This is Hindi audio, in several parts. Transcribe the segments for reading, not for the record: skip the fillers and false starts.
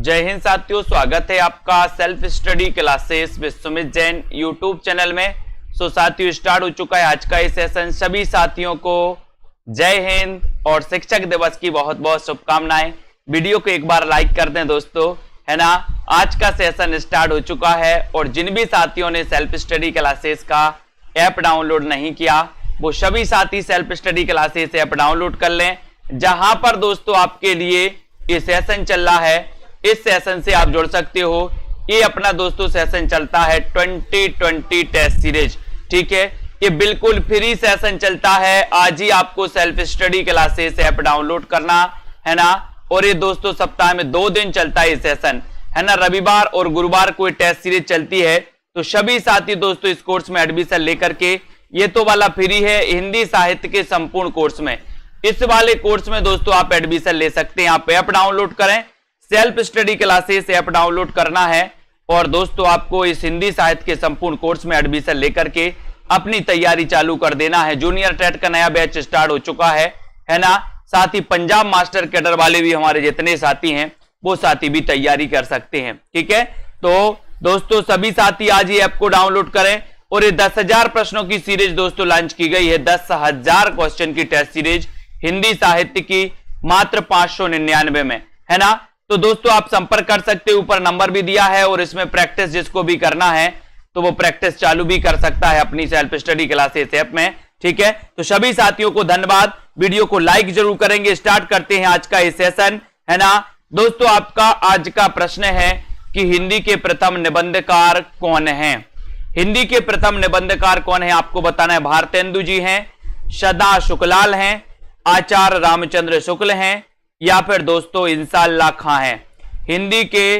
जय हिंद साथियों, स्वागत है आपका self study classes with Sumit Jain YouTube channel में। सो साथियों, स्टार्ट हो चुका है आज का ये सेशन। सभी साथियों को जय हिंद और शिक्षक दिवस की बहुत बहुत शुभकामनाएं। वीडियो को एक बार लाइक कर दें दोस्तों, है ना। आज का सेशन स्टार्ट हो चुका है और जिन भी साथियों ने सेल्फ स्टडी क्लासेस का ऐप डाउनलोड नहीं किया वो सभी साथी self study classes app download कर लें, जहां पर दोस्तों आपके लिए ये सेशन चल रहा है। इस सेशन से आप जुड़ सकते हो। ये अपना दोस्तों सेशन चलता है 2020 टेस्ट सीरीज, ठीक है। ये बिल्कुल फ्री सेशन चलता है। आज ही आपको self study classes app download करना है ना। और ये दोस्तों सप्ताह में 2 दिन चलता है ये सेशन, है ना। रविवार और गुरुवार को टेस्ट सीरीज चलती है। तो सभी साथी दोस्तों इस कोर्स में एडमिशन लेकर के, ये तो वाला फ्री है हिंदी साहित्य के संपूर्ण कोर्स में, इस वाले कोर्स में दोस्तों आप एडमिशन ले सकते हैं। आप ऐप डाउनलोड करें, self study classes app download करना है और दोस्तों आपको इस हिंदी साहित्य के संपूर्ण कोर्स में एडमिशन लेकर के अपनी तैयारी चालू कर देना है। जूनियर टेट का नया बैच स्टार्ट हो चुका है ना। साथ ही पंजाब मास्टर कैडर वाले भी हमारे जितने साथी हैं वो साथी भी तैयारी कर सकते हैं, ठीक है। तो दोस्तों सभी साथी आज ही ऐप को डाउनलोड करें। और ये 10,000 प्रश्नों की सीरीज दोस्तों लॉन्च की गई है। 10,000 क्वेश्चन की टेस्ट सीरीज हिंदी साहित्य की मात्र 599 में, है ना। तो दोस्तों आप संपर्क कर सकते हैं, ऊपर नंबर भी दिया है। और इसमें प्रैक्टिस जिसको भी करना है तो वो प्रैक्टिस चालू भी कर सकता है अपनी सेल्फ स्टडी क्लासेस ऐप में, ठीक है। तो सभी साथियों को धन्यवाद। वीडियो को लाइक जरूर करेंगे। स्टार्ट करते हैं आज का ये सेशन, है ना। दोस्तों आपका आज का प्रश्न है कि हिंदी के प्रथम निबंधकार कौन है। हिंदी के प्रथम निबंधकार कौन है आपको बताना है। भारतेंदु जी हैं, सदा शुक्लाल हैं, आचार्य रामचंद्र शुक्ल हैं, या फिर दोस्तों इंशाअल्लाह खां हैं। हिंदी के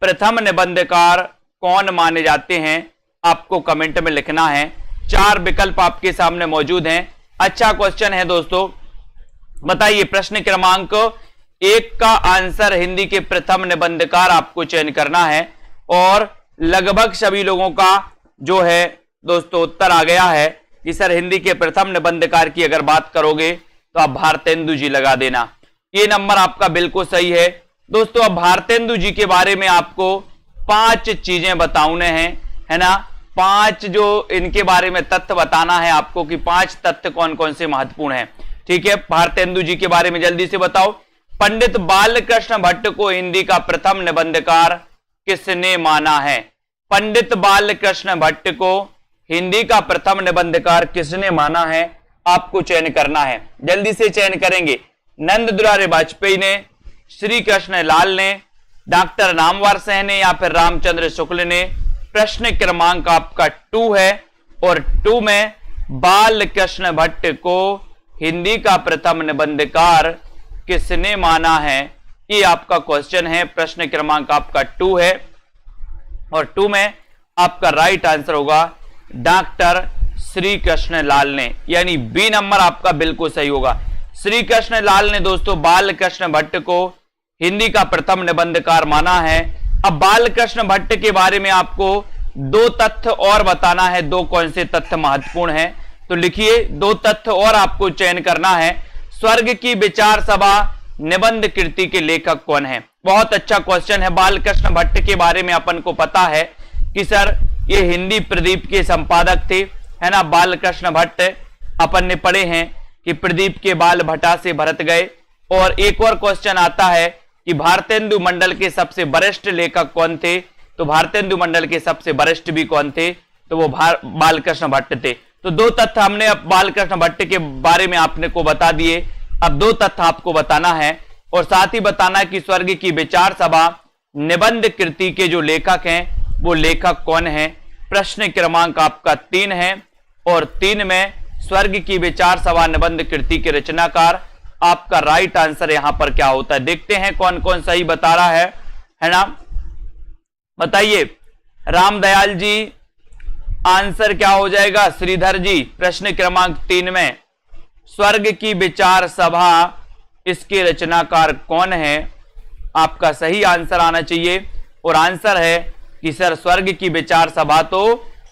प्रथम निबंधकार कौन माने जाते हैं आपको कमेंट में लिखना है। 4 विकल्प आपके सामने मौजूद हैं। अच्छा क्वेश्चन है दोस्तों, बताइए प्रश्न क्रमांक 1 का आंसर हिंदी के प्रथम निबंधकार आपको चयन करना है। और लगभग सभी लोगों का जो है दोस्तों उत्तर आ गया है कि सर हिंदी के प्रथम निबंधकार की अगर बात करोगे तो आप भारतेंदु जी लगा देना। ये नंबर आपका बिल्कुल सही है दोस्तों। अब भारतेंदु जी के बारे में आपको 5 चीजें बताने हैं, है ना। 5 जो इनके बारे में तथ्य बताना है आपको कि 5 तथ्य कौन कौन से महत्वपूर्ण हैं, ठीक है। भारतेंदु जी के बारे में जल्दी से बताओ। पंडित बालकृष्ण भट्ट को हिंदी का प्रथम निबंधकार किसने माना है। पंडित बालकृष्ण भट्ट को हिंदी का प्रथम निबंधकार किसने माना है आपको चयन करना है। जल्दी से चयन करेंगे। नंद दुलारे वाजपेयी ने, श्री कृष्ण लाल ने, डॉक्टर नामवर सिंह ने, या फिर रामचंद्र शुक्ल ने। प्रश्न क्रमांक आपका 2 है और 2 में बालकृष्ण भट्ट को हिंदी का प्रथम निबंधकार किसने माना है, ये आपका क्वेश्चन है। प्रश्न क्रमांक आपका 2 है और 2 में आपका राइट आंसर होगा डॉक्टर श्री कृष्ण लाल ने, यानी बी नंबर आपका बिल्कुल सही होगा। श्री कृष्ण लाल ने दोस्तों बालकृष्ण भट्ट को हिंदी का प्रथम निबंधकार माना है। अब बालकृष्ण भट्ट के बारे में आपको 2 तथ्य और बताना है। 2 कौन से तथ्य महत्वपूर्ण हैं तो लिखिए। 2 तथ्य और आपको चयन करना है। स्वर्ग की विचार सभा निबंध कृति के लेखक कौन है। बहुत अच्छा क्वेश्चन है। बालकृष्ण भट्ट के बारे में अपन को पता है कि सर ये हिंदी प्रदीप के संपादक थे, है ना। बालकृष्ण भट्ट अपन ने पढ़े हैं कि प्रदीप के बाल भटा से भरत गए। और एक और क्वेश्चन आता है कि भारतेंदु मंडल के सबसे वरिष्ठ लेखक कौन थे। तो भारतेंदु मंडल के सबसे वरिष्ठ भी कौन थे तो वो बालकृष्ण भट्ट थे। तो 2 तथ्य हमने अब बालकृष्ण भट्ट के बारे में आपने को बता दिए। अब 2 तथ्य आपको बताना है और साथ ही बताना कि स्वर्ग की विचार सभा निबंध कृति के जो लेखक हैं वो लेखक कौन है। प्रश्न क्रमांक आपका 3 है और 3 में स्वर्ग की विचार सभा निबंध कृति के रचनाकार आपका राइट आंसर यहां पर क्या होता है। देखते हैं कौन कौन सही बता रहा है ना। बताइए रामदयाल जी, आंसर क्या हो जाएगा। श्रीधर जी, प्रश्न क्रमांक 3 में स्वर्ग की विचार सभा इसके रचनाकार कौन है आपका सही आंसर आना चाहिए। और आंसर है कि सर स्वर्ग की विचार सभा तो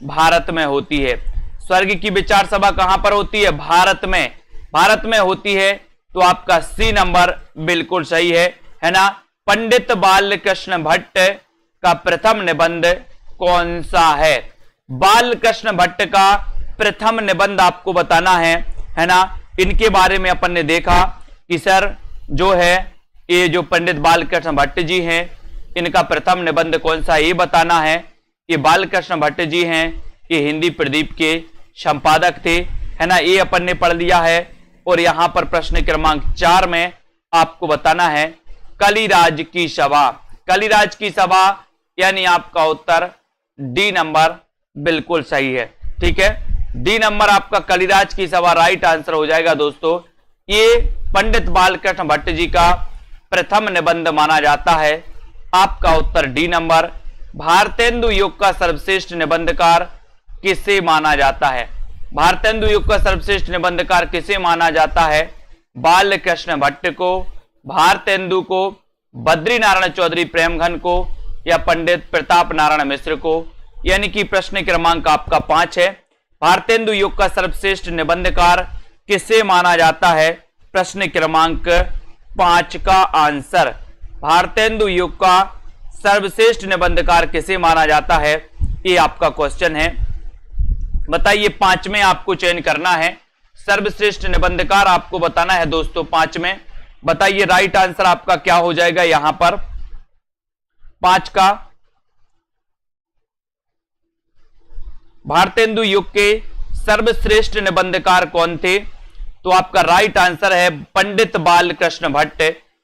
भारत में होती है। स्वर्ग की विचार सभा कहां पर होती है, भारत में। भारत में होती है तो आपका सी नंबर बिल्कुल सही है ना। पंडित बालकृष्ण भट्ट का प्रथम निबंध कौन सा है? बालकृष्ण भट्ट का प्रथम निबंध आपको बताना है ना। इनके बारे में अपन ने देखा कि सर जो है ये जो पंडित बालकृष्ण भट्ट जी हैं, इनका प्रथम निबंध कौन सा है ये बताना है। ये बालकृष्ण भट्ट जी हैं, ये हिंदी प्रदीप के संपादक थे, है ना। ये अपन ने पढ़ लिया है। और यहां पर प्रश्न क्रमांक 4 में आपको बताना है कलिराज की सभा। कलिराज की सभा यानी आपका उत्तर डी नंबर बिल्कुल सही है। ठीक है, डी नंबर आपका कलिराज की सभा राइट आंसर हो जाएगा दोस्तों। ये पंडित बालकृष्ण भट्ट जी का प्रथम निबंध माना जाता है। आपका उत्तर डी नंबर। भारतेंदु युग का सर्वश्रेष्ठ निबंधकार किसे माना जाता है? भारतेंदु युग का सर्वश्रेष्ठ निबंधकार किसे माना जाता है? बालकृष्ण भट्ट को, भारतेंदु को, बद्रीनारायण चौधरी प्रेमघन को या पंडित प्रताप नारायण मिश्र को? यानी कि प्रश्न क्रमांक आपका 5 है। भारतेंदु युग का सर्वश्रेष्ठ निबंधकार किसे माना जाता है? प्रश्न क्रमांक 5 का आंसर भारतेंदु युग का सर्वश्रेष्ठ निबंधकार किसे माना जाता है, ये आपका क्वेश्चन है। बताइए 5 में आपको चयन करना है। सर्वश्रेष्ठ निबंधकार आपको बताना है दोस्तों 5 में। बताइए राइट आंसर आपका क्या हो जाएगा यहां पर 5 का। भारतेंदु युग के सर्वश्रेष्ठ निबंधकार कौन थे? तो आपका राइट आंसर है पंडित बालकृष्ण भट्ट।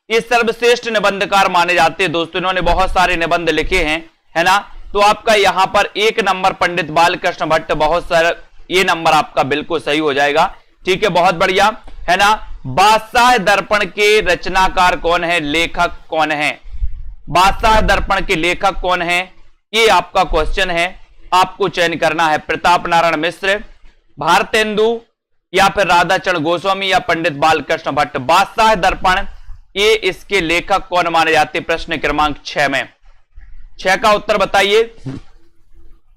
ये सर्वश्रेष्ठ निबंधकार माने जाते हैं दोस्तों। इन्होंने बहुत सारे निबंध लिखे हैं, है ना। तो आपका यहां पर 1 नंबर पंडित बालकृष्ण भट्ट, बहुत सारा ये नंबर आपका बिल्कुल सही हो जाएगा। ठीक है, बहुत बढ़िया, है ना। बादशाह दर्पण के रचनाकार कौन है, लेखक कौन है? बादशाह दर्पण के लेखक कौन है, ये आपका क्वेश्चन है। आपको चयन करना है प्रताप नारायण मिश्र, भारतेंदु या फिर राधाचरण गोस्वामी या पंडित बालकृष्ण भट्ट। बादशाह दर्पण ये इसके लेखक कौन माने जाते? प्रश्न क्रमांक 6 में 6 का उत्तर बताइए।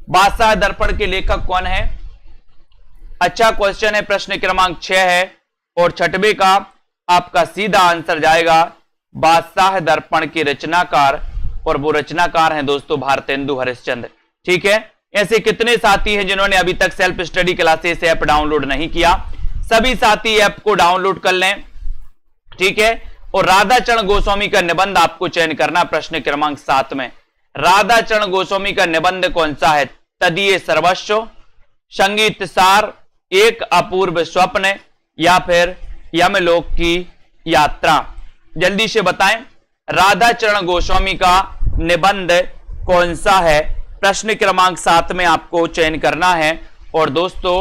बादशाह दर्पण के लेखक कौन है? अच्छा क्वेश्चन है, प्रश्न क्रमांक 6 है। और 6वें का आपका सीधा आंसर जाएगा बादशाह दर्पण के रचनाकार, और वो रचनाकार हैं दोस्तों भारतेंदु हरिश्चंद्र। ठीक है, ऐसे कितने साथी हैं जिन्होंने अभी तक self study classes app download नहीं किया? सभी साथी ऐप को डाउनलोड कर लें। ठीक है, और राधाचरण गोस्वामी का निबंध आपको चयन करना प्रश्न क्रमांक 7 में। राधाचरण गोस्वामी का निबंध कौन सा है? तदीय सर्वस्व, संगीत सार, एक अपूर्व स्वप्न या फिर यमलोक की यात्रा। जल्दी से बताएं, राधाचरण गोस्वामी का निबंध कौन सा है? प्रश्न क्रमांक 7 में आपको चयन करना है। और दोस्तों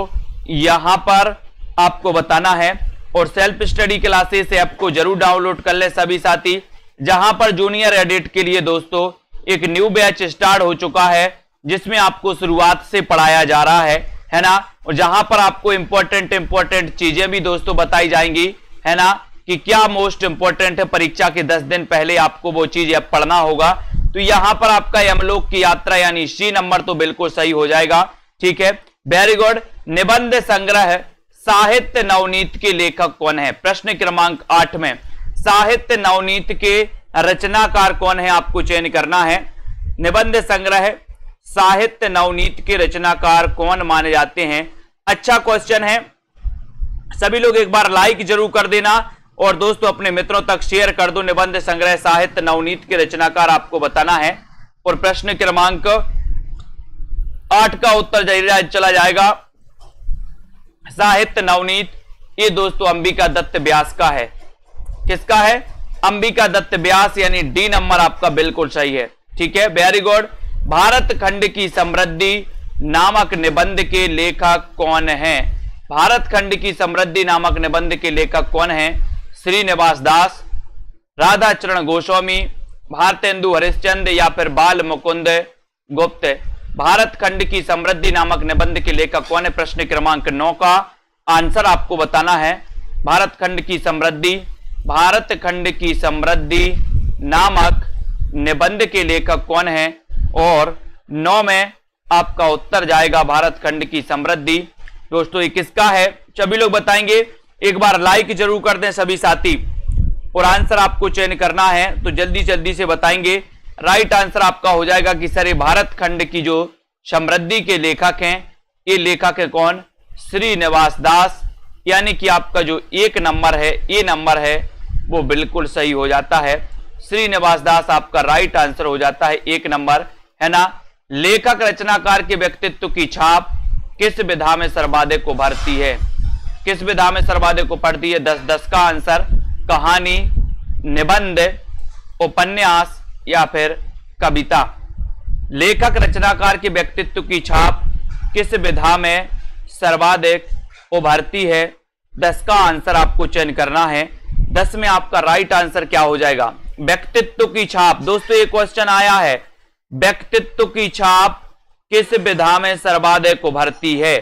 यहां पर आपको बताना है। और सेल्फ स्टडी क्लासेस ऐप को जरूर डाउनलोड कर ले सभी साथी, जहां पर जूनियर एडिट के लिए दोस्तों एक न्यू बैच स्टार्ट हो चुका है, जिसमें आपको शुरुआत से पढ़ाया जा रहा है ना। और जहां पर आपको इंपॉर्टेंट चीजें भी दोस्तों बताई जाएंगी, है ना, कि क्या मोस्ट इंपॉर्टेंट है। परीक्षा के 10 दिन पहले आपको वो चीज पढ़ना होगा। तो यहां पर आपका यमलोक की यात्रा यानी सी नंबर तो बिल्कुल सही हो जाएगा। ठीक है, वेरी गुड। निबंध संग्रह साहित्य नवनीत के लेखक कौन है? प्रश्न क्रमांक 8 में साहित्य नवनीत के रचनाकार कौन है आपको चयन करना है। निबंध संग्रह साहित्य नवनीत के रचनाकार कौन माने जाते हैं? अच्छा क्वेश्चन है। सभी लोग एक बार लाइक जरूर कर देना और दोस्तों अपने मित्रों तक शेयर कर दो। निबंध संग्रह साहित्य नवनीत के रचनाकार आपको बताना है। और प्रश्न क्रमांक 8 का उत्तर चला जाएगा साहित्य नवनीत। ये दोस्तों अंबिका दत्त व्यास का है। किसका है? अंबिका दत्त व्यास, यानी डी नंबर आपका बिल्कुल सही है। ठीक है, वेरी गुड। भारत खंड की समृद्धि नामक निबंध के लेखक कौन है? भारत खंड की समृद्धि नामक निबंध के लेखक कौन है? श्रीनिवास दास, राधाचरण गोस्वामी, भारतेंदु हरिश्चंद्र या फिर बाल मुकुंद गुप्त। भारत खंड की समृद्धि नामक निबंध के लेखक कौन है? प्रश्न क्रमांक 9 का आंसर आपको बताना है। भारत खंड की समृद्धि नामक निबंध के लेखक कौन है? और 9 में आपका उत्तर जाएगा भारत खंड की समृद्धि। दोस्तों ये किसका है? सभी लोग बताएंगे। एक बार लाइक जरूर कर दें सभी साथी। और आंसर आपको चयन करना है तो जल्दी जल्दी से बताएंगे। राइट आंसर आपका हो जाएगा कि सर भारत खंड की जो समृद्धि के लेखक हैं, ये लेखक है कौन? श्रीनिवास दास। यानी कि आपका जो एक नंबर है, ए नंबर है, वो बिल्कुल सही हो जाता है। श्रीनिवास दास आपका राइट आंसर हो जाता है, एक नंबर है ना। लेखक रचनाकार के व्यक्तित्व की छाप किस विधा में सर्वाधिक उभरती है? किस विधा में सर्वाधिक उभरती है? 10-10 का आंसर। कहानी, निबंध, उपन्यास या फिर कविता। लेखक रचनाकार के व्यक्तित्व की छाप किस विधा में सर्वाधिक उभरती है? 10 का आंसर आपको चयन करना है। 10 में आपका राइट आंसर क्या हो जाएगा? व्यक्तित्व की छाप। दोस्तों ये क्वेश्चन आया है, व्यक्तित्व की छाप किस विधा में सर्वाधिक उभरती है?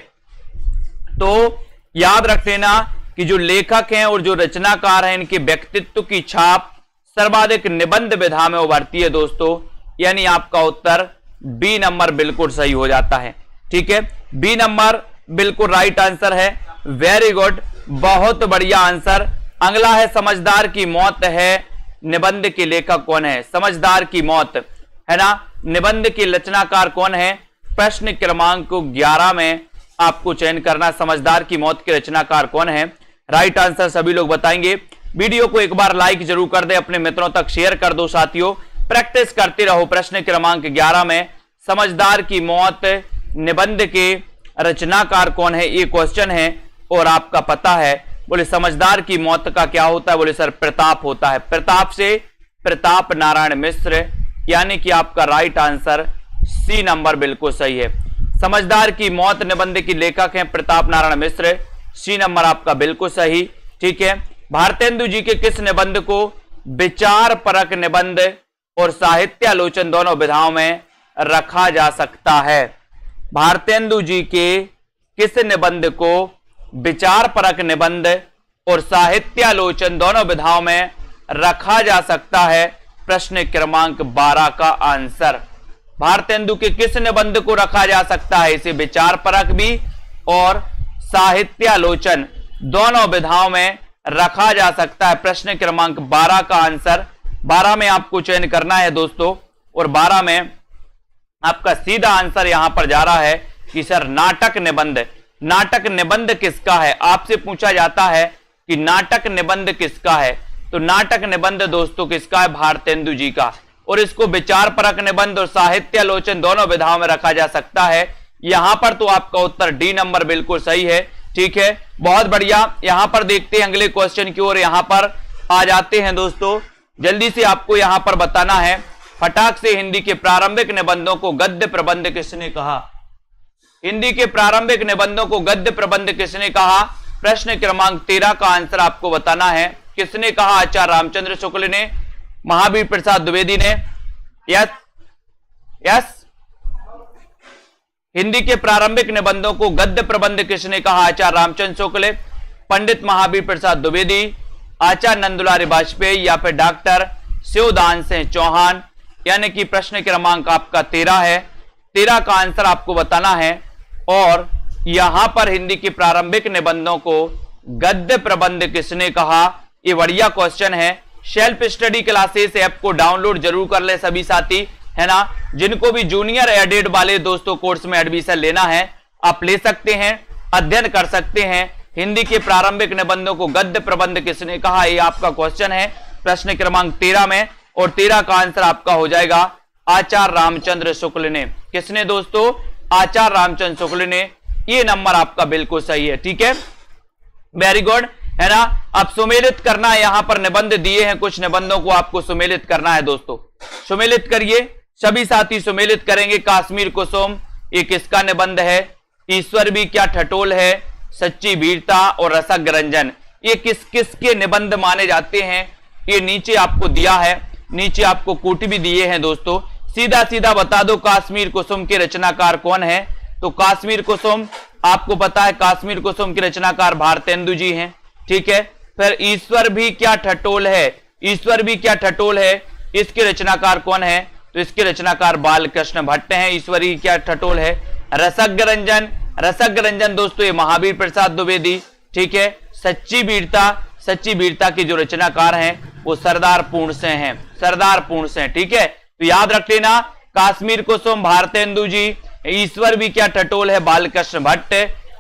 तो याद रख लेना कि जो लेखक हैं और जो रचनाकार हैं, इनके व्यक्तित्व की छाप सर्वाधिक निबंध विधा में उभरती है दोस्तों। यानी आपका उत्तर बी नंबर बिल्कुल सही हो जाता है। ठीक है, बी नंबर बिल्कुल राइट आंसर है। वेरी गुड, बहुत बढ़िया आंसर। अगला है समझदार की मौत है निबंध के लेखक कौन है? समझदार की मौत है ना, निबंध के रचनाकार कौन है? प्रश्न क्रमांक 11 में आपको चयन करना, समझदार की मौत के रचनाकार कौन है? राइट आंसर सभी लोग बताएंगे। वीडियो को एक बार लाइक जरूर कर दे, अपने मित्रों तक शेयर कर दो साथियों। प्रैक्टिस करते रहो। प्रश्न क्रमांक 11 में समझदार की मौत निबंध के रचनाकार कौन है, ये क्वेश्चन है और आपका पता है। बोले समझदार की मौत का क्या होता है? बोले सर प्रताप होता है। प्रताप से प्रताप नारायण मिश्र। यानी कि आपका राइट आंसर सी नंबर बिल्कुल सही है। समझदार की मौत निबंध की लेखक हैं प्रताप नारायण मिश्र। सी नंबर आपका बिल्कुल सही। ठीक है, भारतेंदु जी के किस निबंध को विचार परक निबंध और साहित्यालोचन दोनों विधाओं में रखा जा सकता है? भारतेंदु जी के किस निबंध को विचार परक निबंध और साहित्यालोचन दोनों विधाओं में रखा जा सकता है? प्रश्न क्रमांक 12 का आंसर। भारतेंदु के किस निबंध को रखा जा सकता है? इसे विचार परक भी और साहित्यालोचन दोनों विधाओं में रखा जा सकता है। प्रश्न क्रमांक 12 का आंसर। 12 में आपको चयन करना है दोस्तों, और 12 में आपका सीधा आंसर यहां पर जा रहा है कि सर नाटक निबंध। नाटक निबंध किसका है? आपसे पूछा जाता है कि नाटक निबंध किसका है, तो नाटक निबंध दोस्तों किसका है? भारतेंदु जी का। और इसको विचार परक निबंध और साहित्यालोचन दोनों विधाओं में रखा जा सकता है। यहां पर तो आपका उत्तर डी नंबर बिल्कुल सही है। ठीक है, बहुत बढ़िया। यहां पर देखते हैं अगले क्वेश्चन की ओर। यहां पर आ जाते हैं दोस्तों, जल्दी से आपको यहां पर बताना है। फटाक से हिंदी के प्रारंभिक निबंधों को गद्य प्रबंध किसने कहा? हिंदी के प्रारंभिक निबंधों को गद्य प्रबंध किसने कहा? प्रश्न क्रमांक 13 का आंसर आपको बताना है। किसने कहा? आचार्य रामचंद्र शुक्ल ने, महावीर प्रसाद द्विवेदी ने? यस यस, हिंदी के प्रारंभिक निबंधों को गद्य प्रबंध किसने कहा? आचार्य रामचंद्र शुक्ल, पंडित महावीर प्रसाद द्विवेदी, आचार्य नंदुलारी वाजपेयी या फिर डॉक्टर शिवदान सिंह चौहान? यानी कि प्रश्न क्रमांक आपका 13 है। 13 का आंसर आपको बताना है। और यहां पर हिंदी के प्रारंभिक निबंधों को गद्य प्रबंध किसने कहा? ये बढ़िया क्वेश्चन है। सेल्फ स्टडी क्लासेस ऐप को डाउनलोड जरूर कर ले सभी साथी, है ना। जिनको भी जूनियर एडेड वाले दोस्तों कोर्स में एडमिशन लेना है, आप ले सकते हैं, अध्ययन कर सकते हैं। हिंदी के प्रारंभिक निबंधों को गद्य प्रबंध किसने कहा, ये आपका क्वेश्चन है प्रश्न क्रमांक 13 में। और 13 का आंसर आपका हो जाएगा आचार्य रामचंद्र शुक्ल ने। किसने दोस्तों? आचार्य रामचंद्र शुक्ल ने। ये नंबर आपका बिल्कुल सही है। ठीक है, वेरी गुड, है ना। अब सुमेलित करना है। यहां पर निबंध दिए हैं, कुछ निबंधों को आपको सुमेलित करना है दोस्तों। सुमेलित करिए, सभी साथी सुमेलित करेंगे। काश्मीर कुसुम ये किसका निबंध है? ईश्वर भी क्या ठठोल है, सच्ची वीरता और रसक रंजन, ये किस किस के निबंध माने जाते हैं? ये नीचे आपको दिया है, नीचे आपको कोट भी दिए हैं दोस्तों। सीधा सीधा बता दो काश्मीर कुसुम के रचनाकार कौन है? तो काश्मीर कुसुम आपको पता है, काश्मीर कुसुम के रचनाकार भारतेंदु जी हैं। ठीक है, फिर ईश्वर भी क्या ठठोल है, ईश्वर भी क्या ठठोल है, इसके रचनाकार कौन है? तो इसके रचनाकार बालकृष्ण भट्ट हैं। ईश्वरी क्या ठठोल है? रसज्ञ रंजन, रसज्ञ रंजन दोस्तों ये महावीर प्रसाद द्विवेदी। ठीक है, सच्ची वीरता, सच्ची वीरता के जो रचनाकार हैं वो सरदार पूर्ण सिंह हैं, सरदार पूर्ण सिंह। ठीक है, तो याद रख लेना, कश्मीर कुसुम भारतेंदु जी, ईश्वर भी क्या टटोल है बालकृष्ण भट्ट,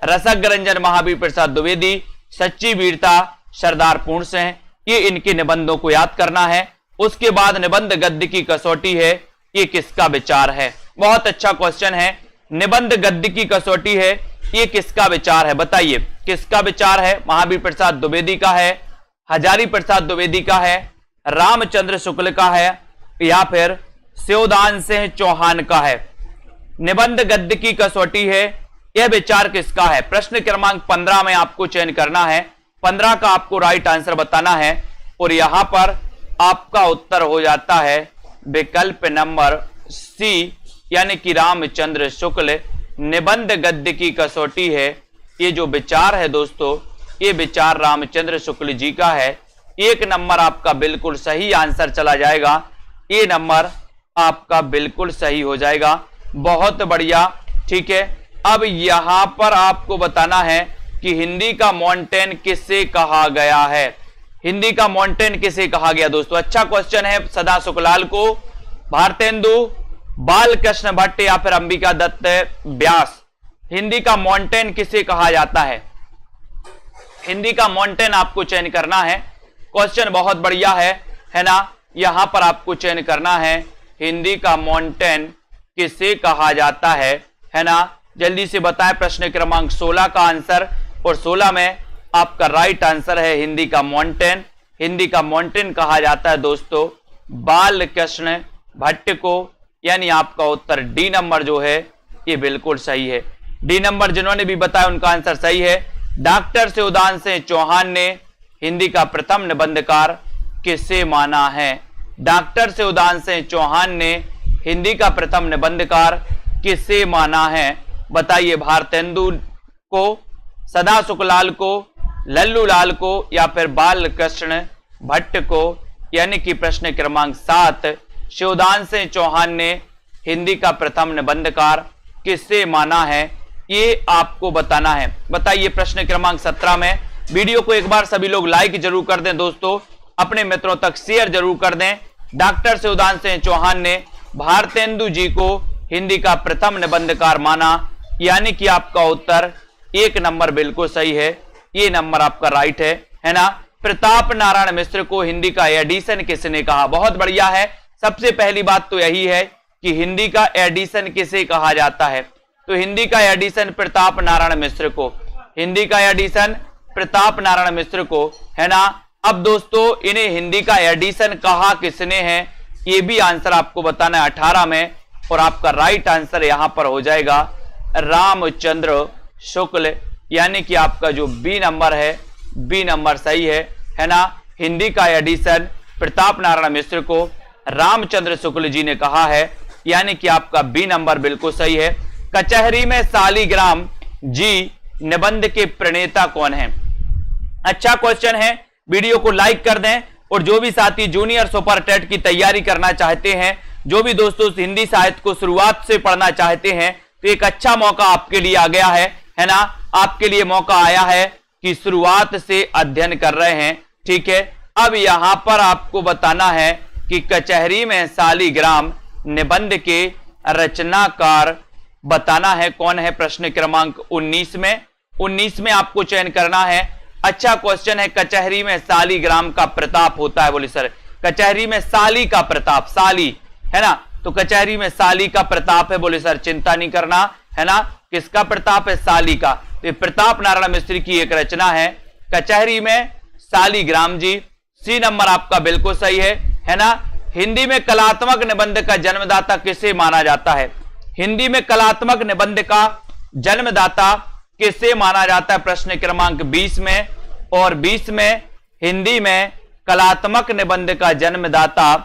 रसक रंजन महावीर प्रसाद द्विवेदी, सच्ची वीरता सरदार पूर्ण सिंह। ये इनके निबंधों को याद करना है। उसके बाद निबंध गद्य की कसौटी है, ये किसका विचार है? बहुत अच्छा क्वेश्चन है। निबंध गद्य की कसौटी है, ये किसका विचार है? बताइए किसका विचार है? महावीर प्रसाद द्विवेदी का है, हजारी प्रसाद द्विवेदी का है, रामचंद्र शुक्ल का है, या फिर शिवदान सिंह चौहान का है? निबंध गद्य की कसौटी है, यह विचार किसका है? प्रश्न क्रमांक 15 में आपको चयन करना है, 15 का आपको राइट आंसर बताना है, और यहां पर आपका उत्तर हो जाता है विकल्प नंबर सी, यानी कि रामचंद्र शुक्ल। निबंध गद्य की कसौटी है, ये जो विचार है दोस्तों, ये विचार रामचंद्र शुक्ल जी का है। 1 नंबर आपका बिल्कुल सही आंसर चला जाएगा, ये नंबर आपका बिल्कुल सही हो जाएगा। बहुत बढ़िया। ठीक है, अब यहां पर आपको बताना है कि हिंदी का मॉन्टेन किसे कहा गया है? हिंदी का मॉन्टेन किसे कहा गया दोस्तों? अच्छा क्वेश्चन है। सदा सुखलाल को, भारतेंदु, बालकृष्ण भट्ट, या फिर अंबिका दत्त व्यास? हिंदी का मॉन्टेन किसे कहा जाता है? हिंदी का मॉन्टेन आपको चयन करना है। क्वेश्चन बहुत बढ़िया है ना? यहां पर आपको चयन करना है हिंदी का मॉन्टेन किसे कहा जाता है ना? जल्दी से बताएं प्रश्न क्रमांक 16 का आंसर, और 16 में आपका राइट आंसर है हिंदी का मॉन्टेन। हिंदी का मॉन्टेन कहा जाता है दोस्तों बालकृष्ण भट्ट को, यानी आपका उत्तर डी नंबर जो है ये बिल्कुल सही है। डी नंबर जिन्होंने भी बताया उनका आंसर सही है। डॉक्टर शिवदान सिंह चौहान ने हिंदी का प्रथम निबंधकार किसे माना है? डॉक्टर शिवदान सिंह चौहान ने हिंदी का प्रथम निबंधकार किसे माना है? बताइए, भारतेंदु को, सदा सुखलाल को, लल्लू लाल को, या फिर बालकृष्ण भट्ट को? यानी कि प्रश्न क्रमांक 7, शिवदान सिंह चौहान ने हिंदी का प्रथम निबंधकार किसे माना है, ये आपको बताना है। बताइए प्रश्न क्रमांक 17 में। वीडियो को एक बार सभी लोग लाइक जरूर कर दें दोस्तों, अपने मित्रों तक शेयर जरूर कर दें। डॉक्टर शिवदान सिंह चौहान ने भारतेंदु जी को हिंदी का प्रथम निबंधकार माना, यानी कि आपका उत्तर 1 नंबर बिल्कुल सही है, ये नंबर आपका राइट है ना? प्रताप नारायण मिश्र को हिंदी का एडिशन किसने कहा? बहुत बढ़िया है। सबसे पहली बात तो यही है कि हिंदी का एडिशन किसे कहा जाता है? तो हिंदी का एडिशन प्रताप नारायण मिश्र को, हिंदी का एडिशन प्रताप नारायण मिश्र को, है ना? अब दोस्तों इन्हें हिंदी का एडिशन कहा किसने है, ये भी आंसर आपको बताना है 18 में, और आपका राइट आंसर यहां पर हो जाएगा रामचंद्र शुक्ल, यानी कि आपका जो बी नंबर है, बी नंबर सही है ना? हिंदी का एडिशन प्रताप नारायण मिश्र को रामचंद्र शुक्ल जी ने कहा है, यानी कि आपका बी नंबर बिल्कुल सही है। कचहरी में सालीग्राम जी निबंध के प्रणेता कौन है? अच्छा क्वेश्चन है। वीडियो को लाइक कर दें, और जो भी साथी जूनियर सुपर टेट की तैयारी करना चाहते हैं, जो भी दोस्तों हिंदी साहित्य को शुरुआत से पढ़ना चाहते हैं, तो एक अच्छा मौका आपके लिए आ गया है ना? आपके लिए मौका आया है कि शुरुआत से अध्ययन कर रहे हैं। ठीक है, अब यहां पर आपको बताना है कि कचहरी में सालीग्राम निबंध के रचनाकार बताना है कौन है। प्रश्न क्रमांक 19 में आपको चयन करना है। अच्छा क्वेश्चन है। कचहरी में सालीग्राम का प्रताप होता है, बोले सर कचहरी में साली का प्रताप, साली है ना? तो कचहरी में साली का प्रताप है, बोले सर चिंता नहीं करना, है ना? किसका प्रताप है? साली का। तो प्रताप नारायण मिश्र की एक रचना है कचहरी में सालीग्राम जी। सी नंबर आपका बिल्कुल सही है ना? हिंदी में कलात्मक निबंध का जन्मदाता किसे माना जाता है? हिंदी में कलात्मक निबंध का जन्मदाता किसे माना जाता है? प्रश्न क्रमांक 20 में, और 20 में हिंदी में कलात्मक निबंध का जन्मदाता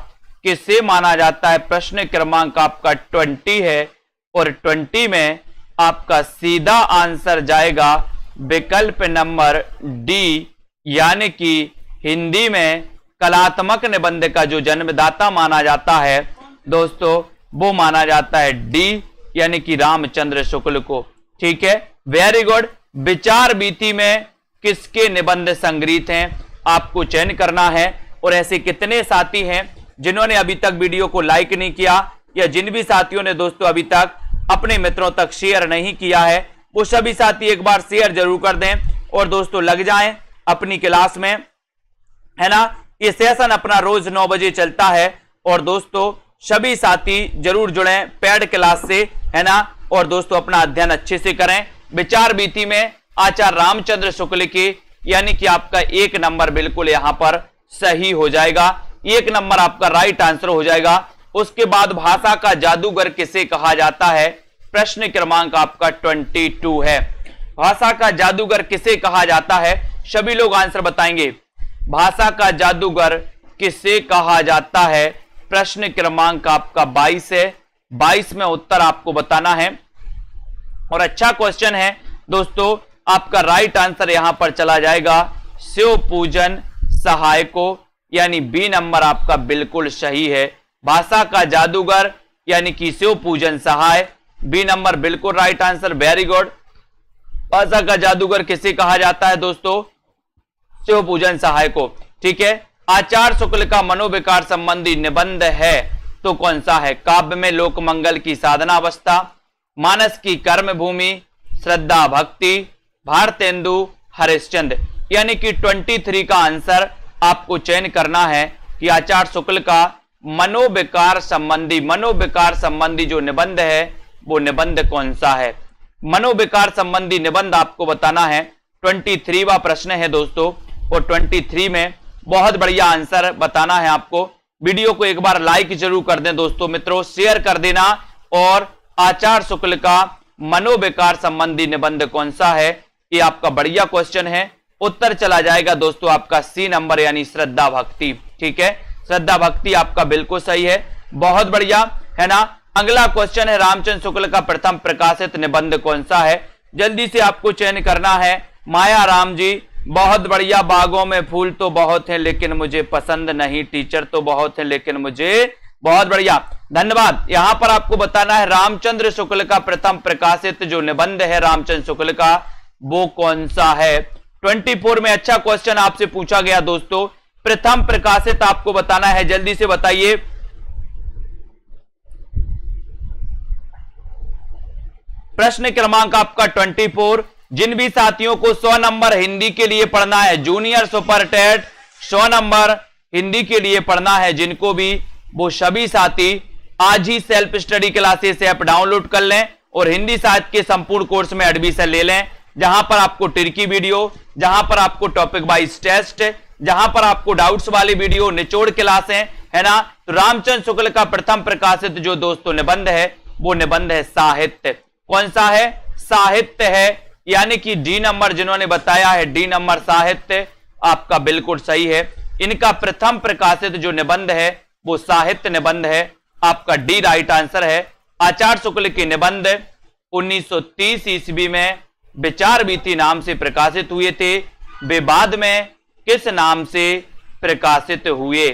किसे माना जाता है? प्रश्न क्रमांक आपका 20 है, और 20 में आपका सीधा आंसर जाएगा विकल्प नंबर डी, यानी कि हिंदी में कलात्मक निबंध का जो जन्मदाता माना जाता है दोस्तों, वो माना जाता है डी, यानी कि रामचंद्र शुक्ल को। ठीक है, वेरी गुड। विचार बीती में किसके निबंध संग्रहित हैं? आपको चयन करना है। और ऐसे कितने साथी हैं जिन्होंने अभी तक वीडियो को लाइक नहीं किया, या जिन भी साथियों ने दोस्तों अभी तक अपने मित्रों तक शेयर नहीं किया है, वो सभी साथी एक बार शेयर जरूर कर दें और दोस्तों लग जाएं अपनी क्लास में, है ना। ये सेशन अपना रोज 9 बजे चलता है और दोस्तों सभी साथी जरूर जुड़ें पेड क्लास से, है ना। और दोस्तों अपना अध्ययन अच्छे से करें। विचार वीथी में आचार्य रामचंद्र शुक्ल के यानी कि आपका 1 नंबर बिल्कुल यहां पर सही हो जाएगा, 1 नंबर आपका राइट आंसर हो जाएगा। उसके बाद भाषा का जादूगर किसे कहा जाता है, प्रश्न क्रमांक आपका 22 है। भाषा का जादूगर किसे कहा जाता है, सभी लोग आंसर बताएंगे। भाषा का जादूगर किसे कहा जाता है, प्रश्न क्रमांक आपका 22 है। 22 में उत्तर आपको बताना है और अच्छा क्वेश्चन है दोस्तों। आपका राइट आंसर यहां पर चला जाएगा शिव पूजन सहायको, यानी बी नंबर आपका बिल्कुल सही है। भाषा का जादूगर यानी कि शिव पूजन सहाय, बी नंबर बिल्कुल राइट आंसर, वेरी गुड। भाषा का जादूगर किसे कहा जाता है दोस्तों, शिव पूजन सहाय को, ठीक है। आचार्य शुक्ल का मनोविकार संबंधी निबंध है तो कौन सा है, काव्य में लोक मंगल की साधना अवस्था, मानस की कर्म भूमि, श्रद्धा भक्ति, भारतेंदु, हरिश्चंद्र। यानी कि 23 का आंसर आपको चयन करना है कि आचार्य शुक्ल का मनोविकार संबंधी जो निबंध है वो निबंध कौन सा है। मनोविकार संबंधी निबंध आपको बताना है। 23वां प्रश्न है दोस्तों और 23 में बहुत बढ़िया आंसर बताना है आपको। वीडियो को एक बार लाइक जरूर कर दें दोस्तों मित्रों, शेयर कर देना। और आचार्य शुक्ल का मनोविकार संबंधी निबंध कौन सा है, ये आपका बढ़िया क्वेश्चन है। उत्तर चला जाएगा दोस्तों आपका सी नंबर यानी श्रद्धा भक्ति, ठीक है। श्रद्धा भक्ति आपका बिल्कुल सही है, बहुत बढ़िया, है ना। अगला क्वेश्चन है रामचंद्र शुक्ल का प्रथम प्रकाशित निबंध कौन सा है, जल्दी से आपको चयन करना है। माया राम जी, बहुत बढ़िया। बागों में फूल तो बहुत हैं लेकिन मुझे पसंद नहीं, टीचर तो बहुत हैं लेकिन मुझे, बहुत बढ़िया, धन्यवाद। यहां पर आपको बताना है रामचंद्र शुक्ल का प्रथम प्रकाशित जो निबंध है रामचंद्र शुक्ल का वो कौन सा है। 24 में अच्छा क्वेश्चन आपसे पूछा गया दोस्तों, प्रथम प्रकाशित आपको बताना है, जल्दी से बताइए। प्रश्न क्रमांक आपका 24। जिन भी साथियों को 100 नंबर हिंदी के लिए पढ़ना है, junior super TET 100 number Hindi के लिए पढ़ना है जिनको भी, वो सभी साथी आज ही self study classes app download कर लें और हिंदी साहित्य के संपूर्ण कोर्स में एडमिशन ले लें, जहां पर आपको ट्रिकी वीडियो, जहां पर आपको टॉपिक वाइज टेस्ट, जहां पर आपको डाउट्स वाली वीडियो, निचोड़ क्लासें, है ना। तो रामचंद्र शुक्ल का प्रथम प्रकाशित जो दोस्तों निबंध है वो निबंध है साहित्य। कौन सा है, साहित्य है, यानी कि डी नंबर जिन्होंने बताया है, डी नंबर साहित्य आपका बिल्कुल सही है। इनका प्रथम प्रकाशित जो निबंध है वो साहित्य निबंध है, आपका डी राइट आंसर है। आचार्य शुक्ल के निबंध 1930 ईस्वी में विचार वीथी नाम से प्रकाशित हुए थे, वे बाद में किस नाम से प्रकाशित हुए।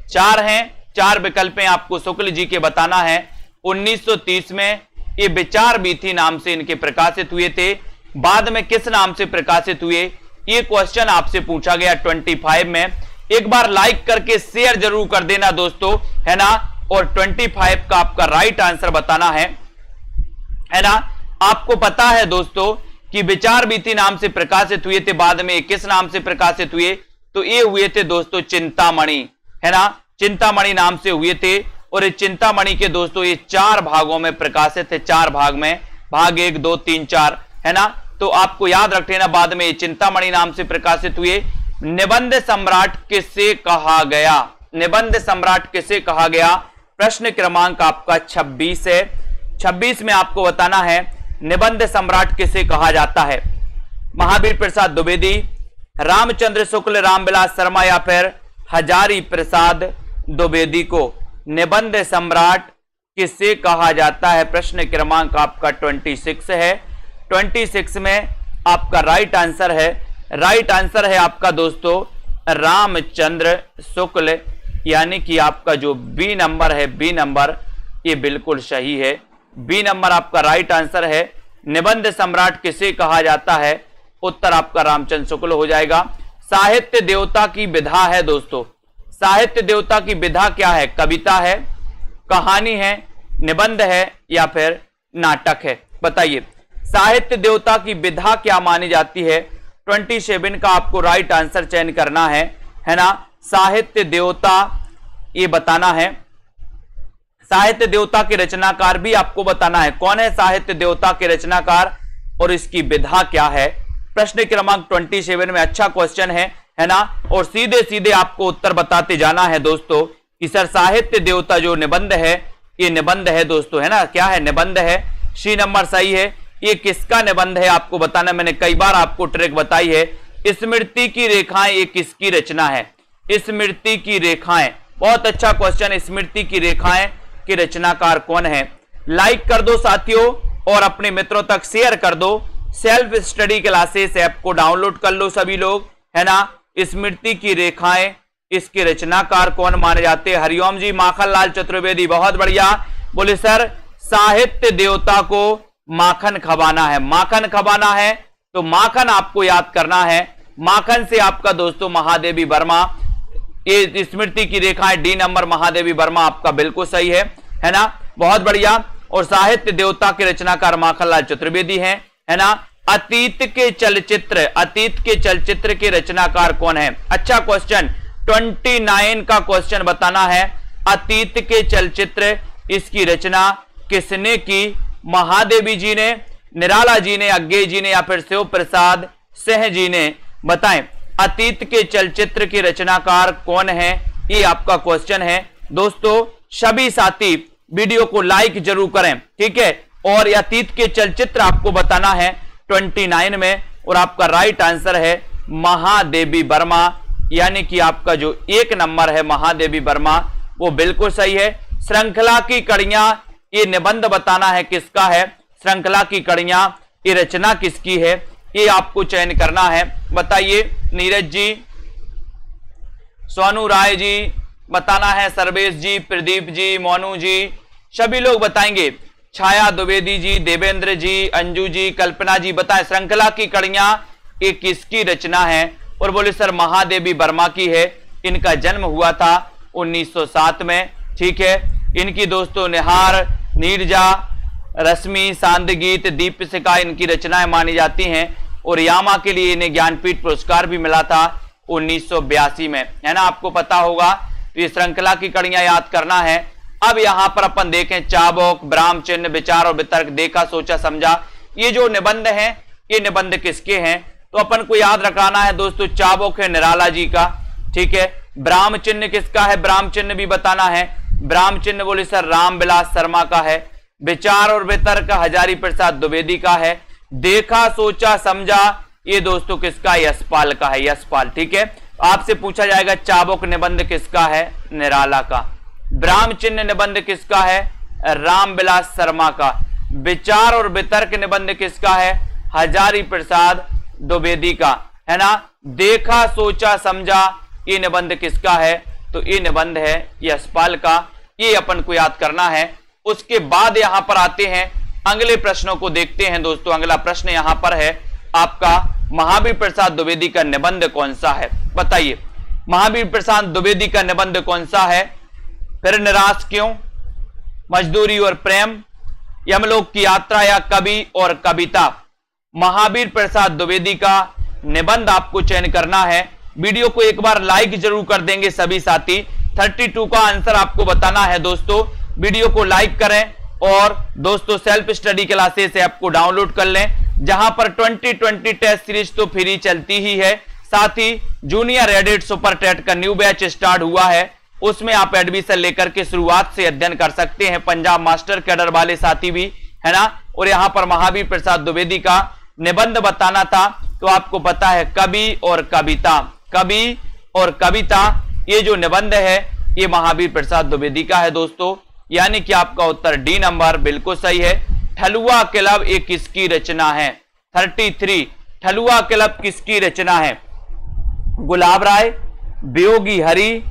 4 हैं, 4 विकल्पें आपको शुक्ल जी के बताना है। 1930 में ये विचार वीथी नाम से इनके प्रकाशित हुए थे, बाद में किस नाम से प्रकाशित हुए, ये क्वेश्चन आपसे पूछा गया 25 में। एक बार लाइक करके शेयर जरूर कर देना दोस्तों, है ना। और 25 का आपका राइट आंसर बताना है ना। आपको पता है दोस्तों कि विचार वीथी नाम से प्रकाशित हुए थे, बाद में किस नाम से प्रकाशित हुए, तो ये हुए थे दोस्तों चिंतामणि, है ना। चिंतामणि नाम से हुए थे और ये चिंतामणि के दोस्तों ये 4 भागों में प्रकाशित है, 4 भाग में, भाग 1, 2, 3, 4, है ना। तो आपको याद रख लेना, बाद में चिंतामणि नाम से प्रकाशित हुए। निबंध सम्राट किसे कहा गया, निबंध सम्राट किसे कहा गया, प्रश्न क्रमांक आपका 26 है। 26 में आपको बताना है निबंध सम्राट किसे कहा जाता है। महावीर प्रसाद द्विवेदी, रामचंद्र शुक्ल, रामविलास शर्मा या फिर हजारी प्रसाद द्विवेदी को निबंध सम्राट किसे कहा जाता है। प्रश्न क्रमांक आपका 26 है। 26 में आपका राइट आंसर है, राइट आंसर है आपका दोस्तों रामचंद्र शुक्ल, यानी कि आपका जो बी नंबर है, बी नंबर ये बिल्कुल सही है। बी नंबर आपका राइट आंसर है। निबंध सम्राट किसे कहा जाता है, उत्तर आपका रामचंद्र शुक्ल हो जाएगा। साहित्य देवता की विधा है दोस्तों। साहित्य देवता की विधा क्या है? कविता है, कहानी है, निबंध है या फिर नाटक है? बताइए साहित्य देवता की विधा क्या मानी जाती है? 27 का आपको राइट आंसर चयन करना है ना। साहित्य देवता ये बताना है। साहित्य देवता के रचनाकार भी आपको बताना है। कौन है साहित्य देवता के रचनाकार और इसकी विधा क्या है? प्रश्न क्रमांक 27 में अच्छा क्वेश्चन है ना। और सीधे सीधे आपको उत्तर बताते जाना है दोस्तों कि सर साहित्य देवता जो निबंध है ये निबंध है दोस्तों, है ना। क्या है? निबंध है। सी नंबर सही है। ये किसका निबंध है आपको बताना। मैंने कई बार आपको ट्रिक बताई है। स्मृति की रेखाएं ये किसकी रचना है? स्मृति की रेखाएं, बहुत अच्छा क्वेश्चन। स्मृति की रेखाएं के रचनाकार कौन है? लाइक कर दो साथियों और अपने मित्रों तक शेयर कर दो। सेल्फ स्टडी क्लासेस ऐप को डाउनलोड कर लो सभी लोग, है ना। स्मृति की रेखाएं, इसके रचनाकार कौन माने जाते हैं? हरिओम जी, माखन लाल चतुर्वेदी, बहुत बढ़िया। बोले सर साहित्य देवता को माखन खवाना है। माखन खवाना है तो माखन आपको याद करना है। माखन से आपका दोस्तों महादेवी वर्मा, ये स्मृति की रेखाएं डी नंबर महादेवी वर्मा आपका बिल्कुल सही है ना। बहुत बढ़िया। और साहित्य देवता के रचनाकार माखनलाल चतुर्वेदी है ना। अतीत के चलचित्र के रचनाकार कौन है? अच्छा क्वेश्चन। 29 का क्वेश्चन बताना है। अतीत के चलचित्र, इसकी रचना किसने की? महादेवी जी ने, निराला जी ने, अज्ञे जी ने या फिर शिव प्रसाद सिंह जी ने? बताएं अतीत के चलचित्र के रचनाकार कौन है? ये आपका क्वेश्चन है दोस्तों। सभी साथी वीडियो को लाइक जरूर करें, ठीक है। और अतीत के चलचित्र आपको बताना है 29 में। और आपका राइट आंसर है महादेवी वर्मा, यानी कि आपका जो 1 नंबर है महादेवी वर्मा वो बिल्कुल सही है। श्रृंखला की कड़ियां, ये निबंध बताना है किसका है। श्रृंखला की कड़ियां, ये रचना किसकी है? ये आपको चयन करना है। बताइए नीरज जी, सोनू राय जी बताना है, सर्वेश जी, प्रदीप जी, मोनू जी, सभी लोग बताएंगे। छाया द्विवेदी जी, देवेंद्र जी, अंजू जी, कल्पना जी, बताएं श्रृंखला की कड़ियां ये किसकी रचना है? और बोले सर महादेवी वर्मा की है। इनका जन्म हुआ था 1907 में, ठीक है। इनकी दोस्तों निहार, नीरजा, रश्मि, सांदगीत, दीपशिखा इनकी रचनाएं मानी जाती हैं। और यामा के लिए इन्हें ज्ञानपीठ पुरस्कार भी मिला था 1982 में, है ना। आपको पता होगा। तो ये श्रृंखला की कड़ियां याद करना है। अब यहां पर अपन देखें चाबुक, ब्राह्म चिन्ह, विचार और वितर्क, देखा, सोचा, समझा, ये जो निबंध हैं ये निबंध किसके हैं? तो अपन को याद रखाना है दोस्तों। चाबुक है निराला जी का, ठीक है। ब्राह्म चिन्ह किसका है? ब्राह्म चिन्ह भी बताना है। ब्राह्म चिन्ह बोले सर रामविलास शर्मा का है। विचार और वितर्क हजारी प्रसाद द्विवेदी का है। देखा, सोचा, समझा, ये दोस्तों किसका? यशपाल का है। यशपाल, ठीक है। आपसे पूछा जाएगा चाबुक निबंध किसका है? निराला का। ब्राह्म चिन्ह निबंध किसका है? रामविलास शर्मा का। विचार और वितर्क निबंध किसका है? हजारी प्रसाद द्विवेदी का, है ना। देखा, सोचा, समझा, ये निबंध किसका है? तो ये निबंध है यशपाल का। ये अपन को याद करना है। उसके बाद यहां पर आते हैं अगले प्रश्नों को देखते हैं दोस्तों। अगला प्रश्न यहां पर है आपका, महावीर प्रसाद द्विवेदी का निबंध कौन सा है? बताइए महावीर प्रसाद द्विवेदी का निबंध कौन सा है? फिर निराश क्यों, मजदूरी और प्रेम, यमलोक की यात्रा या कवि और कविता? महावीर प्रसाद द्विवेदी का निबंध आपको चयन करना है। वीडियो को एक बार लाइक जरूर कर देंगे सभी साथी। 32 का आंसर आपको बताना है दोस्तों। वीडियो को लाइक करें और दोस्तों सेल्फ स्टडी क्लासेस ऐप को डाउनलोड कर लें, जहां पर 2020 टेस्ट सीरीज तो फ्री चलती ही है। साथ ही जूनियर एडिट सुपर टेट का न्यू बैच स्टार्ट हुआ है, उसमें आप एडमिशन लेकर के शुरुआत से अध्ययन कर सकते हैं। पंजाब मास्टर कैडर वाले साथी भी, है ना। और यहां पर महावीर प्रसाद द्विवेदी का निबंध बताना था, तो आपको पता है कवि और कविता। कवि और कविता ये जो निबंध है ये महावीर प्रसाद द्विवेदी का है दोस्तों, यानी कि आपका उत्तर डी नंबर बिल्कुल सही है। ठलुआ क्लब ये किसकी रचना है? 33 ठलुआ क्लब किसकी रचना है? गुलाब राय, वियोगी हरि,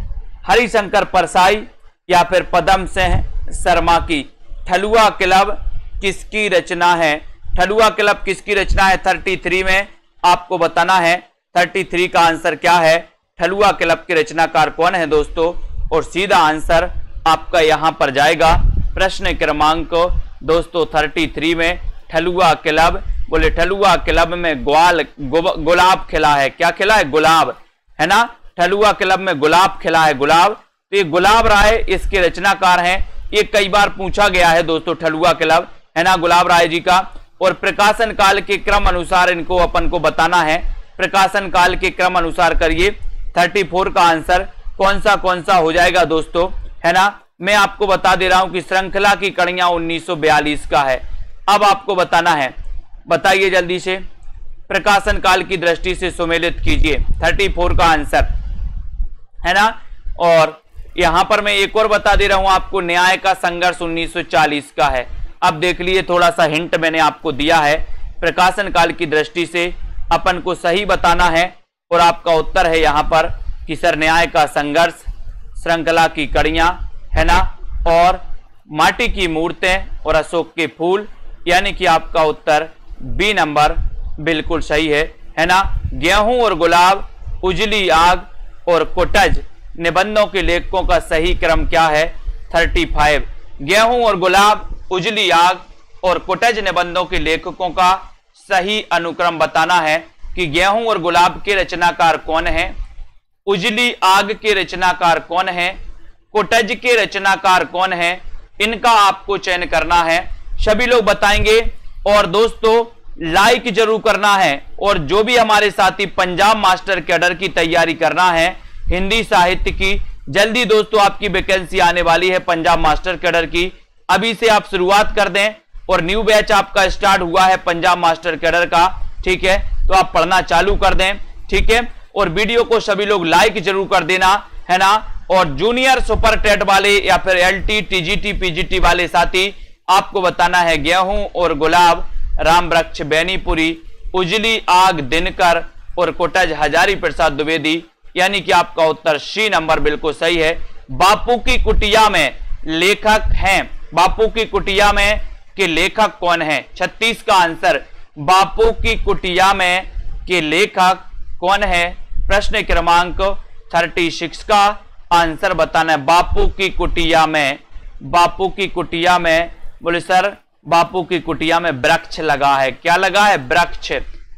हरिशंकर परसाई या फिर पदम सिंह शर्मा की? ठलुआ क्लब किसकी रचना है? ठलुआ क्लब किसकी रचना है? 33 में आपको बताना है। 33 का आंसर क्या है? ठलुआ क्लब के रचनाकार कौन है दोस्तों? और सीधा आंसर आपका यहां पर जाएगा प्रश्न क्रमांक दोस्तों 33 में ठलुआ क्लब। बोले ठलुआ क्लब में गुलाब खिला है। क्या खिला है? गुलाब, है ना। ठलुआ क्लब में गुलाब खिला है, गुलाब। तो ये गुलाब राय इसके रचनाकार हैं। ये कई बार पूछा गया है दोस्तों, ठलुआ क्लब, है ना, गुलाब राय जी का। और प्रकाशन काल के क्रम अनुसार इनको अपन को बताना है। प्रकाशन काल के क्रम अनुसार करिए। 34 का आंसर कौन सा हो जाएगा दोस्तों, है ना। मैं आपको बता दे रहा हूं कि श्रृंखला की कड़ियां 1942 का है। अब आपको बताना है, बताइए जल्दी से, प्रकाशन काल की दृष्टि से सुमेलित कीजिए 34 का आंसर, है ना। और यहां पर मैं एक और बता दे रहा हूं आपको, न्याय का संघर्ष 1940 का है। अब देख लिए, थोड़ा सा हिंट मैंने आपको दिया है। प्रकाशन काल की दृष्टि से अपन को सही बताना है और आपका उत्तर है यहां पर कि सर न्याय का संघर्ष, श्रृंखला की कड़ियां, है ना, और माटी की मूर्तें और अशोक के फूल, यानी कि आपका उत्तर बी नंबर बिल्कुल सही है ना। गेहूं और गुलाब, उजली आग और कोटज निबंधों के लेखकों का सही क्रम क्या है? 35। गेहूं और गुलाब, उजली आग और कोटज निबंधों के लेखकों का सही अनुक्रम बताना है कि गेहूं और गुलाब के रचनाकार कौन है, उजली आग के रचनाकार कौन है, कोटज के रचनाकार कौन है, इनका आपको चयन करना है। सभी लोग बताएंगे और दोस्तों लाइक जरूर करना है। और जो भी हमारे साथी पंजाब मास्टर कैडर की तैयारी करना है, हिंदी साहित्य की, जल्दी दोस्तों आपकी वैकेंसी आने वाली है पंजाब मास्टर कैडर की। अभी से आप शुरुआत कर दें और न्यू बैच आपका स्टार्ट हुआ है पंजाब मास्टर कैडर का, ठीक है, तो आप पढ़ना चालू कर दें, ठीक है। और वीडियो को सभी लोग लाइक जरूर कर देना, है ना। और जूनियर सुपर टेट वाले या फिर LT TGT PGT वाले साथी, आपको बताना है गेहूं और गुलाब, राम वृक्ष बेनीपुरी, उजली आग दिनकर और कोटज हजारी प्रसाद द्विवेदी, यानी कि आपका उत्तर सी नंबर बिल्कुल सही है। बापू की कुटिया में लेखक हैं, बापू की कुटिया में के लेखक कौन है? 36 का आंसर बापू की कुटिया में के लेखक कौन है? प्रश्न क्रमांक 36 का आंसर बताना है। बापू की कुटिया में, बापू की कुटिया में, बोले सर बापू की कुटिया में वृक्ष लगा है। क्या लगा है? वृक्ष।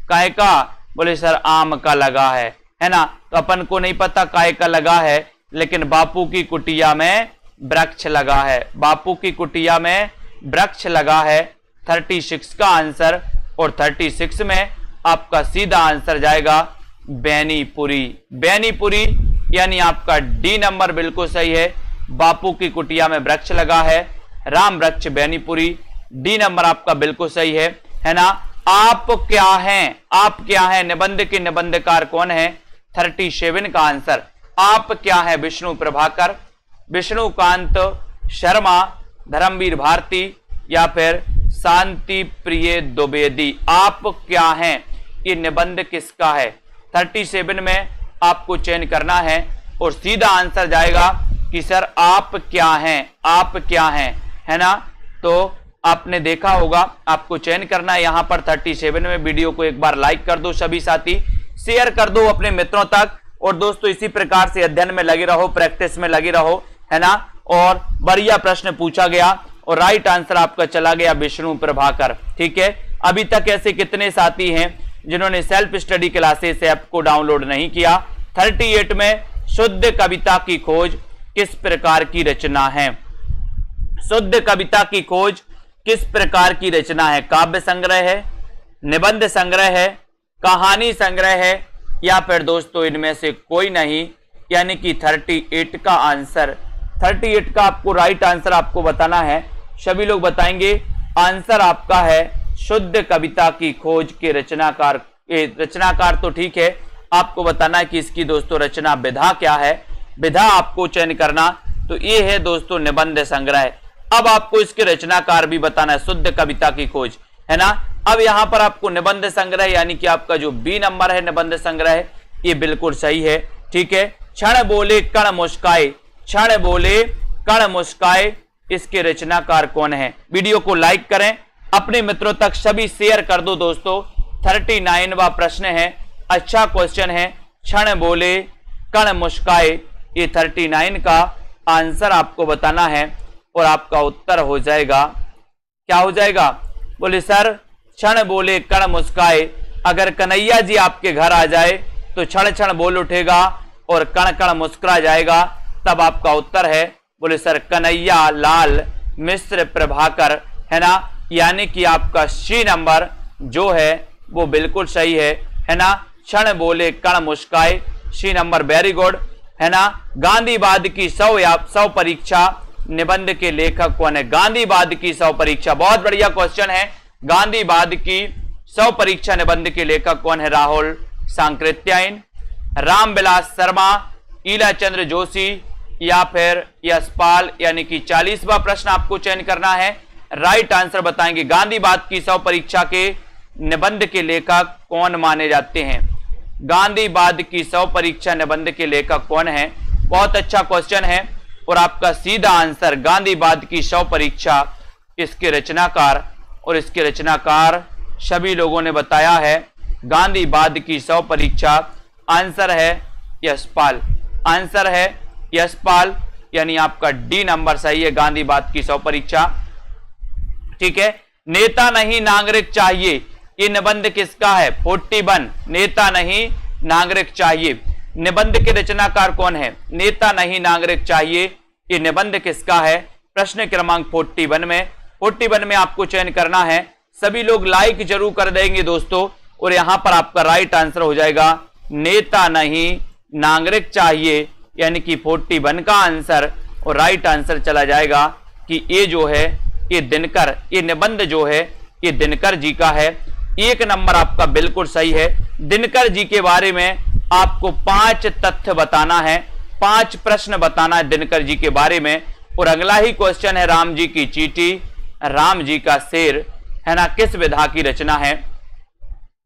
काहे का? बोले सर आम का लगा है ना। तो अपन को नहीं पता काहे का लगा है, लेकिन बापू की कुटिया में वृक्ष लगा है, बापू की कुटिया में वृक्ष लगा है। 36 का आंसर। और 36 में आपका सीधा आंसर जाएगा बेनीपुरी, बेनीपुरी, यानी आपका डी नंबर बिल्कुल सही है। बापू की कुटिया में वृक्ष लगा है, राम वृक्ष बेनीपुरी, डी नंबर आपका बिल्कुल सही है ना। आप क्या हैं? आप क्या हैं निबंध के निबंधकार कौन है? 37 का आंसर आप क्या है? विष्णु प्रभाकर, विष्णुकांत शर्मा, धर्मवीर भारती या फिर शांति प्रिय द्विवेदी। आप क्या हैं? ये निबंध किसका है? 37 में आपको चयन करना है और सीधा आंसर जाएगा कि सर आप क्या हैं, आप क्या हैं, है ना। तो आपने देखा होगा, आपको चयन करना है यहां पर 37 में। वीडियो को एक बार लाइक कर दो सभी साथी, शेयर कर दो अपने मित्रों तक। और दोस्तों इसी प्रकार से अध्ययन में लगे रहो, प्रैक्टिस में लगे रहो, है ना। और बढ़िया प्रश्न पूछा गया और राइट आंसर आपका चला गया विष्णु प्रभाकर, ठीक है। अभी तक ऐसे कितने साथी हैं जिन्होंने सेल्फ स्टडी क्लासेस ऐप को डाउनलोड नहीं किया? 38 में शुद्ध कविता की खोज किस प्रकार की रचना है? शुद्ध कविता की खोज किस प्रकार की रचना है? काव्य संग्रह है, निबंध संग्रह है, कहानी संग्रह है, या फिर दोस्तों इनमें से कोई नहीं, यानी कि 38 का आंसर, 38 का आपको राइट आंसर आपको बताना है। सभी लोग बताएंगे आंसर आपका है शुद्ध कविता की खोज के रचनाकार। रचनाकार तो ठीक है, आपको बताना है कि इसकी दोस्तों रचना विधा क्या है। विधा आपको चयन करना, तो ये है दोस्तों निबंध संग्रह। अब आपको इसके रचनाकार भी बताना है, शुद्ध कविता की खोज, है ना। अब यहां पर आपको निबंध संग्रह, यानी कि आपका जो बी नंबर है निबंध संग्रह, ये बिल्कुल सही है, ठीक है। क्षण बोले कण मुस्काए, क्षण बोले कण मुस्काए, इसके रचनाकार कौन है? वीडियो को लाइक करें, अपने मित्रों तक सभी शेयर कर दो दोस्तों। 39वां प्रश्न है, अच्छा क्वेश्चन है। क्षण बोले कण मुस्काए, ये 39 का आंसर आपको बताना है और आपका उत्तर हो जाएगा, क्या हो जाएगा? बोले सर क्षण बोले कण मुस्काए, अगर कन्हैया जी आपके घर आ जाए तो क्षण क्षण बोल उठेगा और कण कण मुस्कुरा जाएगा, तब आपका उत्तर है। बोले सर कन्हैया लाल मिश्र प्रभाकर, है ना, यानी कि आपका सी नंबर जो है वो बिल्कुल सही है ना। क्षण बोले कण मुस्काए, सी नंबर वेरी गुड, है ना। गांधीवाद की 100 परीक्षा निबंध के लेखक कौन है? गांधीवाद की 100 परीक्षा, बहुत बढ़िया क्वेश्चन है। गांधीवाद की 100 परीक्षा निबंध के लेखक कौन है? राहुल सांकृत्यायन, रामविलास शर्मा, ईला चंद्र जोशी या फिर यशपाल, यानी कि 40वां प्रश्न आपको चयन करना है। राइट आंसर बताएंगे। गांधीवाद की 100 परीक्षा के निबंध के लेखक कौन माने जाते हैं? गांधीवाद की 100 परीक्षा निबंध के लेखक कौन है? बहुत अच्छा क्वेश्चन है और आपका सीधा आंसर गांधीवाद की 100 परीक्षा, इसके रचनाकार, और इसके रचनाकार सभी लोगों ने बताया है गांधीवाद की 100 परीक्षा, आंसर है यशपाल, आंसर है यशपाल, यानी आपका डी नंबर सही है, गांधीवाद की 100 परीक्षा। ठीक है। नेता नहीं नागरिक चाहिए, ये निबंध किसका है? 41, नेता नहीं नागरिक चाहिए, निबंध के रचनाकार कौन है? नेता नहीं नागरिक चाहिए, ये निबंध किसका है? प्रश्न क्रमांक 41 में आपको चयन करना है। सभी लोग लाइक जरूर कर देंगे दोस्तों, और यहां पर आपका राइट आंसर हो जाएगा नेता नहीं नागरिक चाहिए, यानी कि 41 का आंसर, और राइट आंसर चला जाएगा कि ये जो है ये दिनकर, ये निबंध जो है ये दिनकर जी का है। एक नंबर आपका बिल्कुल सही है। दिनकर जी के बारे में आपको 5 तथ्य बताना है, 5 प्रश्न बताना है दिनकर जी के बारे में। और अगला ही क्वेश्चन है राम जी की चींटी, राम जी का शेर, है ना, किस विधा की रचना है?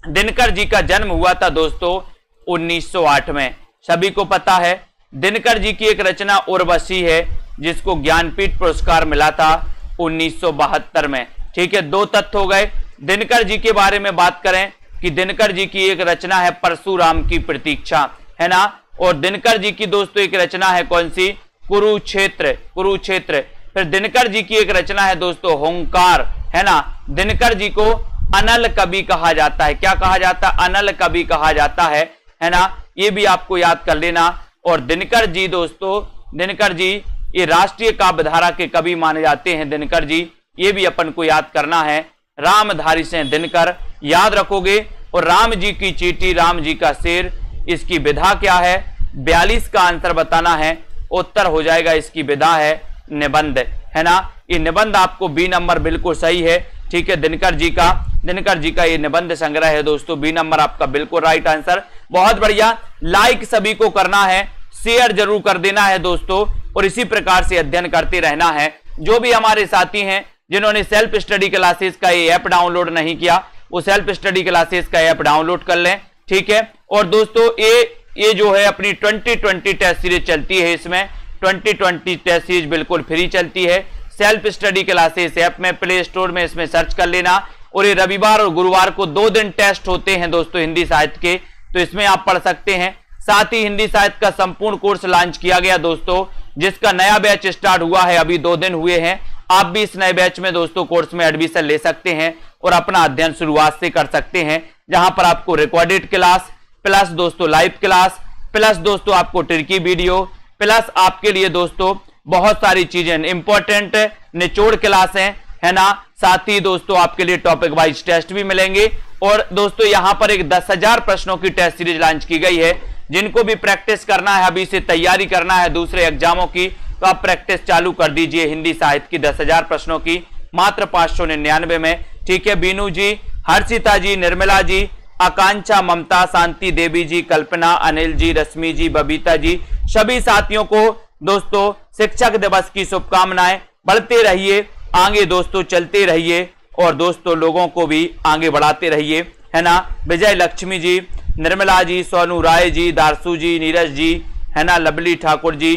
दिनकर जी का जन्म हुआ था दोस्तों 1908 में, सभी को पता है। दिनकर जी की एक रचना उर्वशी है जिसको ज्ञानपीठ पुरस्कार मिला था 1972 में। ठीक है, 2 तथ्य हो गए। दिनकर जी के बारे में बात करें कि दिनकर जी की एक रचना है परशुराम की प्रतीक्षा, है ना, और दिनकर जी की दोस्तों एक रचना है कौन सी? कुरुक्षेत्र, कुरुक्षेत्र। फिर दिनकर जी की एक रचना है दोस्तों हुंकार, है ना। दिनकर जी को अनल कवि कहा जाता है, क्या कहा जाता है? अनल कवि कहा जाता है ना, ये भी आपको याद कर लेना। और दिनकर जी दोस्तों, दिनकर जी ये राष्ट्रीय काव्यधारा के कवि माने जाते हैं दिनकर जी, ये भी अपन को याद करना है। रामधारी से दिनकर याद रखोगे। और राम जी की चींटी, राम जी का शेर, इसकी विधा क्या है? 42 का आंसर बताना है, उत्तर हो जाएगा इसकी विधा है निबंध, है ना। ये निबंध आपको बी नंबर बिल्कुल सही है। ठीक है, दिनकर जी का ये निबंध संग्रह है दोस्तों, बी नंबर आपका बिल्कुल राइट आंसर। बहुत बढ़िया, लाइक सभी को करना है, शेयर जरूर कर देना है दोस्तों, और इसी प्रकार से अध्ययन करते रहना है। जो भी हमारे साथी हैं जिन्होंने सेल्फ स्टडी क्लासेस का ये ऐप डाउनलोड नहीं किया, वो सेल्फ स्टडी क्लासेस का ऐप डाउनलोड कर लें। ठीक है, और दोस्तों ये जो है अपनी 2020 टेस्ट सीरीज चलती है, इसमें 2020 टेस्ट सीरीज बिल्कुल फ्री चलती है। सेल्फ स्टडी क्लासेस ऐप में प्ले स्टोर में इसमें सर्च कर लेना। और ये रविवार और गुरुवार को 2 दिन टेस्ट होते हैं दोस्तों हिंदी साहित्य के, तो इसमें आप पढ़ सकते हैं। साथ ही हिंदी साहित्य का संपूर्ण कोर्स लॉन्च किया गया दोस्तों, जिसका नया बैच स्टार्ट हुआ है, अभी 2 दिन हुए हैं। आप भी इस नए बैच में दोस्तों कोर्स में एडमिशन ले सकते हैं और अपना अध्ययन शुरुआत से कर सकते हैं, जहां पर आपको रिकॉर्डेड क्लास प्लस दोस्तों लाइव क्लास प्लस दोस्तों आपको ट्रिकी वीडियो प्लस आपके लिए दोस्तों बहुत सारी चीजें इंपॉर्टेंट निचोड़ क्लास है ना। साथ ही दोस्तों आपके लिए टॉपिक वाइज टेस्ट भी मिलेंगे। और दोस्तों यहां पर एक 10,000 प्रश्नों की टेस्ट सीरीज लॉन्च की गई है। जिनको भी प्रैक्टिस करना है, अभी से तैयारी करना है दूसरे एग्जामों की, तो आप प्रैक्टिस चालू कर दीजिए हिंदी साहित्य की 10,000 प्रश्नों की, मात्र 599 में। ठीक है, बीनू जी, हर्षिता जी, निर्मला जी, आकांक्षा, ममता, शांति देवी जी, कल्पना, अनिल जी, रश्मि जी, बबीता जी, सभी साथियों को दोस्तों शिक्षक दिवस की शुभकामनाएं। बढ़ते रहिए आगे दोस्तों, चलते रहिए और दोस्तों लोगों को भी आगे बढ़ाते रहिए, है ना। विजय लक्ष्मी जी, निर्मला जी, सोनू राय जी, दारसू जी, नीरज जी, है ना, लवली ठाकुर जी,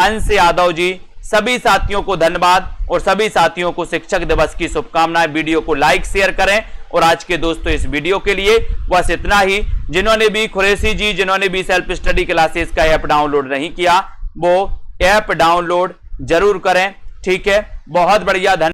अंश यादव जी, सभी साथियों को धन्यवाद और सभी साथियों को शिक्षक दिवस की शुभकामनाएं। वीडियो को लाइक शेयर करें। और आज के दोस्तों इस वीडियो के लिए बस इतना ही। जिन्होंने भी कुरैशी जी जिन्होंने भी सेल्फ स्टडी क्लासेस का ऐप डाउनलोड नहीं किया वो ऐप डाउनलोड जरूर करें। ठीक है, बहुत बढ़िया।